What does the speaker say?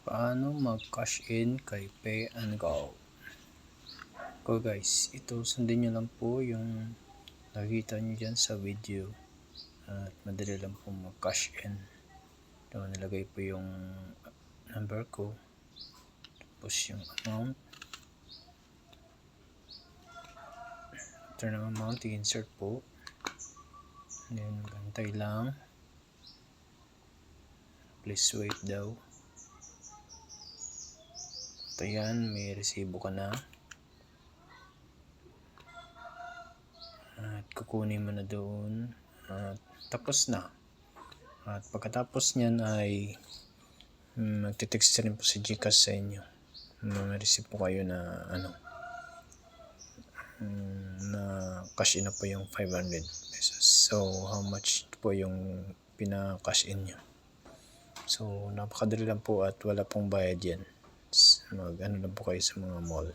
Paano mag-cash in kay Pay and Go? So guys, ito sundin nyo lang po yung nakita nyo dyan sa video at madali lang po mag-cash in. Ito, nilagay po yung number ko, tapos yung amount. After ng amount, i-insert po, and then magantay lang, please wait daw. Ito yan, may resibo ka na at kukunin mo na doon at tapos na. At pagkatapos nyan ay magte-text rin po si GCash sa inyo. May-receive po kayo na na cash in na po yung 500 pesos. So how much po yung pina-cash in nyo? So napakadali lang po at wala pong bayad yan. Mag lang po kayo sa mga mall.